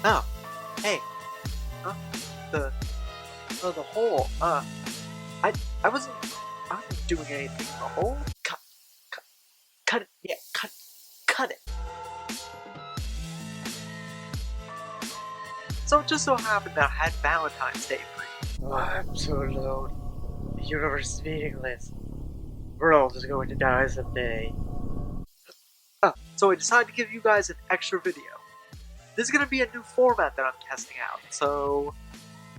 Oh, hey, the hole. I wasn't doing anything in the hole. Cut it. Yeah, cut it. So it just so happened that I had Valentine's Day free. Oh, I'm so alone. The universe is meaningless. We're all just going to die someday. So I decided to give you guys an extra video. This is going to be a new format that I'm testing out, so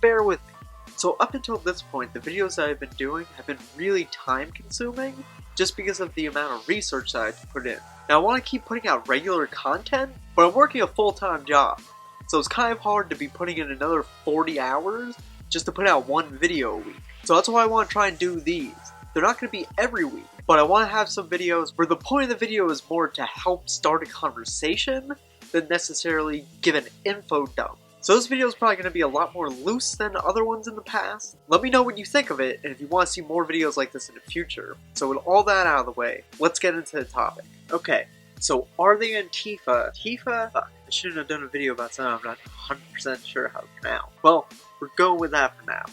bear with me. So up until this point, the videos that I've been doing have been really time consuming, just because of the amount of research that I have to put in. Now I want to keep putting out regular content, but I'm working a full-time job, so it's kind of hard to be putting in another 40 hours just to put out one video a week. So that's why I want to try and do these. They're not going to be every week, but I want to have some videos where the point of the video is more to help start a conversation than necessarily give an info dump. So this video is probably going to be a lot more loose than other ones in the past. Let me know what you think of it, and if you want to see more videos like this in the future. So with all that out of the way, let's get into the topic. Okay, so are they Antifa? Antifa? Fuck, I shouldn't have done a video about something I'm not 100% sure how to pronounce. Well, we're going with that for now.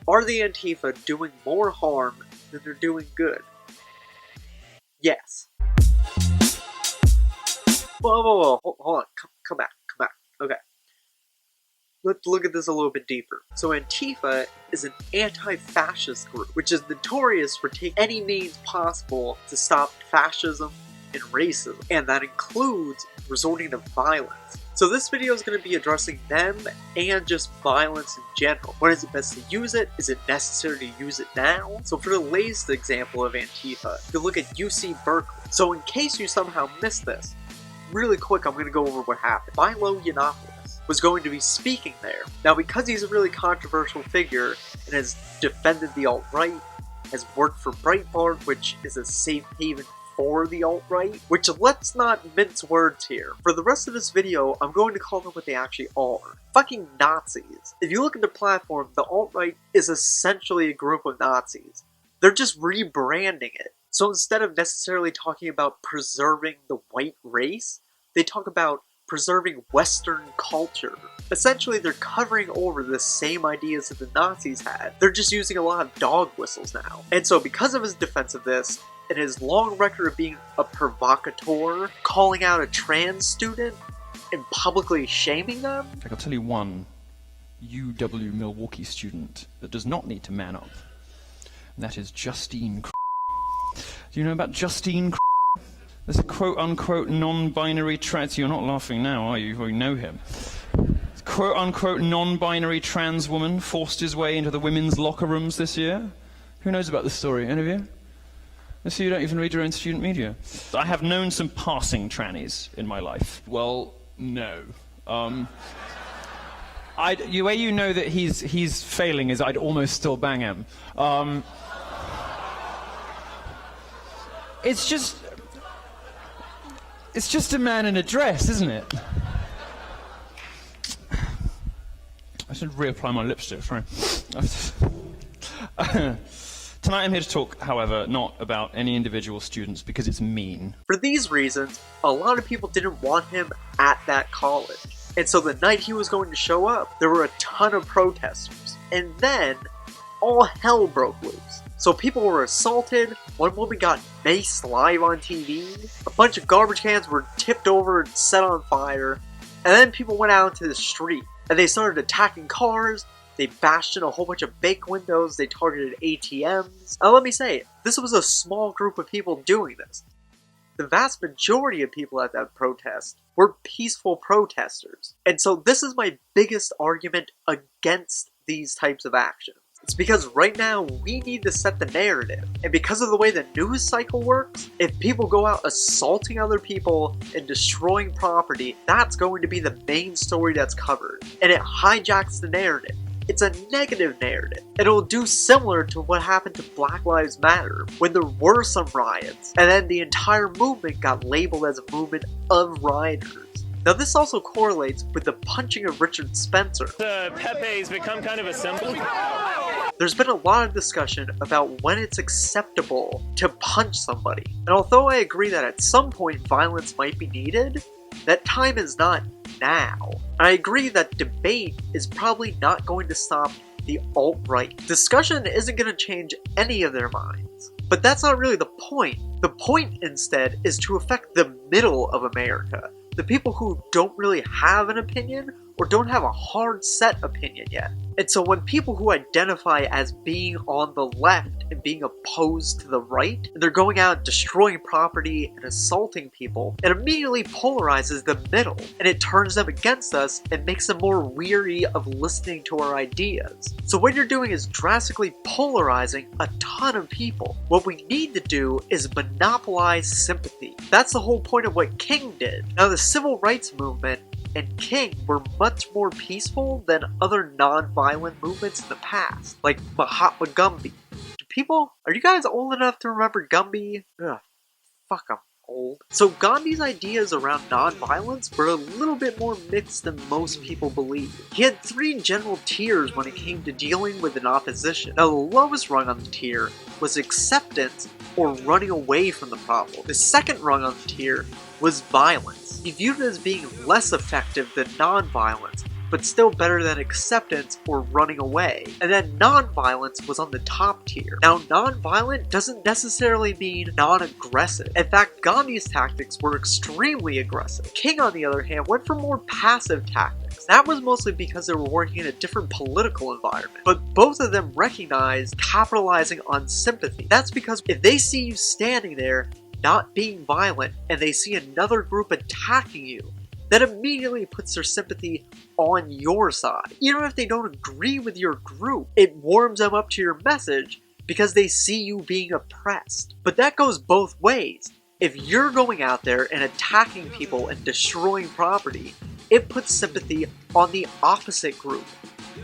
Are the Antifa doing more harm than they're doing good? Yes. Whoa, hold on, come back. Okay. Let's look at this a little bit deeper. So Antifa is an anti-fascist group, which is notorious for taking any means possible to stop fascism and racism, and that includes resorting to violence. So this video is going to be addressing them and just violence in general. When is it best to use it? Is it necessary to use it now? So for the latest example of Antifa, you can look at UC Berkeley. So in case you somehow missed this, really quick I'm going to go over what happened. Milo Yiannopoulos was going to be speaking there. Now because he's a really controversial figure and has defended the alt-right, has worked for Breitbart, which is a safe haven for the alt-right, which let's not mince words here. For the rest of this video, I'm going to call them what they actually are. Fucking Nazis. If you look at their platform, the alt-right is essentially a group of Nazis. They're just rebranding it. So instead of necessarily talking about preserving the white race, they talk about preserving Western culture. Essentially, they're covering over the same ideas that the Nazis had. They're just using a lot of dog whistles now. And so because of his defense of this, and his long record of being a provocateur, calling out a trans student, and publicly shaming them. In fact, I'll tell you one UW Milwaukee student that does not need to man up. And that is Justine. Do you know about Justine? There's a quote-unquote non-binary trans... You're not laughing now, are you? You already know him. Quote-unquote non-binary trans woman forced his way into the women's locker rooms this year. Who knows about this story? Any of you? I see you don't even read your own student media. I have known some passing trannies in my life. Well, no. The way you know that he's failing is I'd almost still bang him. It's just a man in a dress, isn't it? I should reapply my lipstick, sorry. Tonight I'm here to talk, however, not about any individual students because it's mean. For these reasons, a lot of people didn't want him at that college. And so the night he was going to show up, there were a ton of protesters. And then, all hell broke loose. So people were assaulted, one woman got maced live on TV, a bunch of garbage cans were tipped over and set on fire, and then people went out into the street, and they started attacking cars. They bashed in a whole bunch of bank windows, they targeted ATMs. Now let me say, this was a small group of people doing this. The vast majority of people at that protest were peaceful protesters. And so this is my biggest argument against these types of actions. It's because right now we need to set the narrative. And because of the way the news cycle works, if people go out assaulting other people and destroying property, that's going to be the main story that's covered. And it hijacks the narrative. It's a negative narrative. And it'll do similar to what happened to Black Lives Matter, when there were some riots, and then the entire movement got labeled as a movement of rioters. Now this also correlates with the punching of Richard Spencer. Pepe's become kind of a symbol. There's been a lot of discussion about when it's acceptable to punch somebody. And although I agree that at some point violence might be needed, That time is not now. I agree that debate is probably not going to stop the alt-right. Discussion isn't going to change any of their minds. But that's not really the point. The point instead is to affect the middle of America. The people who don't really have an opinion or don't have a hard set opinion yet. And so when people who identify as being on the left and being opposed to the right, and they're going out destroying property and assaulting people, it immediately polarizes the middle, and it turns them against us and makes them more weary of listening to our ideas. So what you're doing is drastically polarizing a ton of people. What we need to do is monopolize sympathy. That's the whole point of what King did. Now the civil rights movement and King were much more peaceful than other non-violent movements in the past, like Mahatma Gandhi. Are you guys old enough to remember Gumby? Ugh, fuck, I'm old. So Gandhi's ideas around non-violence were a little bit more mixed than most people believe. He had 3 general tiers when it came to dealing with an opposition. Now the lowest rung on the tier was acceptance or running away from the problem. The second rung on the tier was violence. He viewed it as being less effective than non-violence, but still better than acceptance or running away. And then non-violence was on the top tier. Now, non-violent doesn't necessarily mean non-aggressive. In fact, Gandhi's tactics were extremely aggressive. King, on the other hand, went for more passive tactics. That was mostly because they were working in a different political environment. But both of them recognized capitalizing on sympathy. That's because if they see you standing there, not being violent, and they see another group attacking you, that immediately puts their sympathy on your side. Even if they don't agree with your group, it warms them up to your message because they see you being oppressed. But that goes both ways. If you're going out there and attacking people and destroying property, it puts sympathy on the opposite group,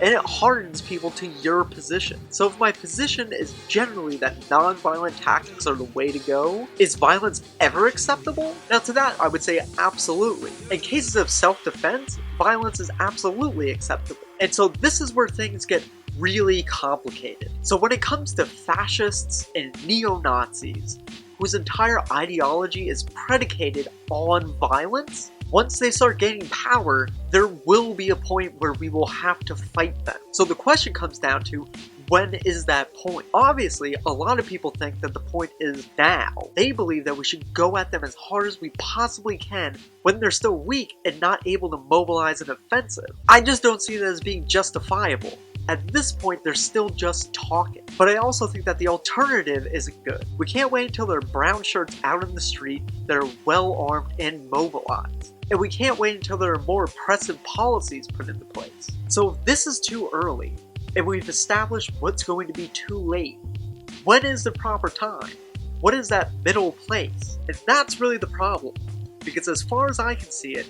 and it hardens people to your position. So if my position is generally that non-violent tactics are the way to go, is violence ever acceptable? Now to that I would say absolutely. In cases of self-defense, violence is absolutely acceptable. And so this is where things get really complicated. So when it comes to fascists and neo-Nazis, whose entire ideology is predicated on violence, once they start gaining power, there will be a point where we will have to fight them. So the question comes down to, when is that point? Obviously, a lot of people think that the point is now. They believe that we should go at them as hard as we possibly can when they're still weak and not able to mobilize an offensive. I just don't see that as being justifiable. At this point, they're still just talking. But I also think that the alternative isn't good. We can't wait until there are brown shirts out in the street that are well-armed and mobilized. And we can't wait until there are more oppressive policies put into place. So if this is too early, and we've established what's going to be too late, when is the proper time? What is that middle place? And that's really the problem. Because as far as I can see it,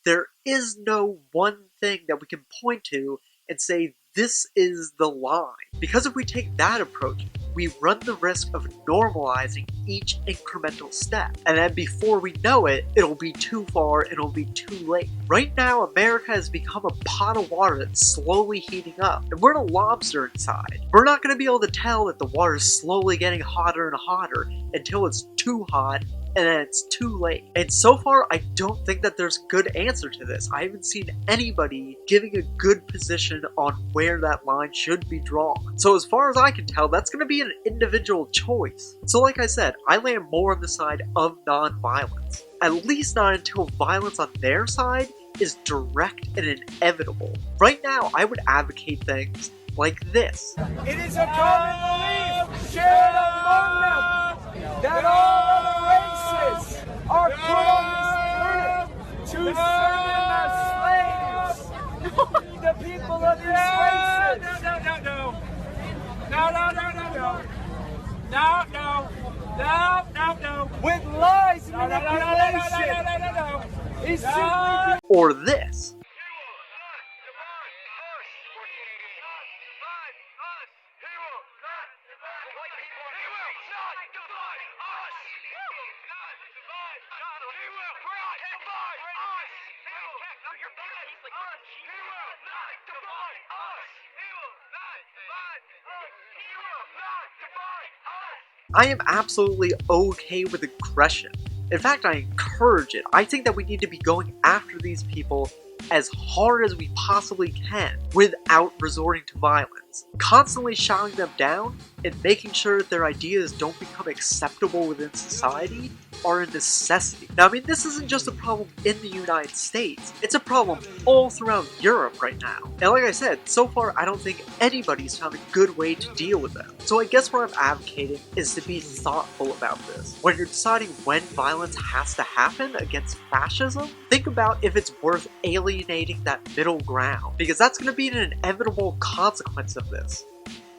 there is no one thing that we can point to and say, this is the line. Because if we take that approach, we run the risk of normalizing each incremental step. And then before we know it, it'll be too far and it'll be too late. Right now, America has become a pot of water that's slowly heating up. And we're a lobster inside. We're not going to be able to tell that the water is slowly getting hotter and hotter until it's too hot and then it's too late. And so far, I don't think that there's a good answer to this. I haven't seen anybody giving a good position on where that line should be drawn. So as far as I can tell, that's going to be an individual choice. So like I said, I land more on the side of non-violence. At least not until violence on their side is direct and inevitable. Right now, I would advocate things like this. It is a common belief shared among them that all races are put on this earth to serve as slaves. The people of these races. No. With lies and manipulation. Or this. I am absolutely okay with aggression. In fact, I encourage it. I think that we need to be going after these people as hard as we possibly can without resorting to violence. Constantly shouting them down and making sure that their ideas don't become acceptable within society are a necessity. Now, I mean, this isn't just a problem in the United States. It's a problem all throughout Europe right now. And like I said, so far I don't think anybody's found a good way to deal with them. So I guess what I'm advocating is to be thoughtful about this. When you're deciding when violence has to happen against fascism, think about if it's worth alienating that middle ground, because that's going to be an inevitable consequence of this.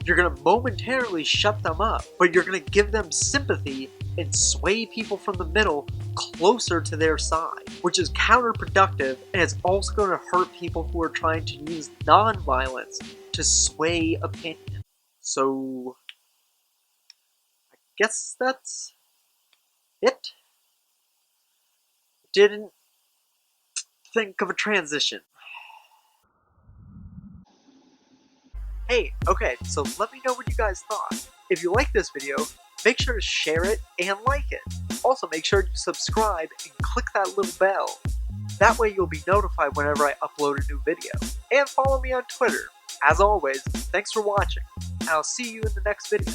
You're going to momentarily shut them up, but you're going to give them sympathy and sway people from the middle closer to their side, which is counterproductive, and it's also going to hurt people who are trying to use non-violence to sway opinion. So, I guess that's it. Didn't think of a transition. Hey, okay, so let me know what you guys thought. If you like this video, make sure to share it and like it. Also, make sure to subscribe and click that little bell. That way you'll be notified whenever I upload a new video. And follow me on Twitter. As always, thanks for watching, and I'll see you in the next video.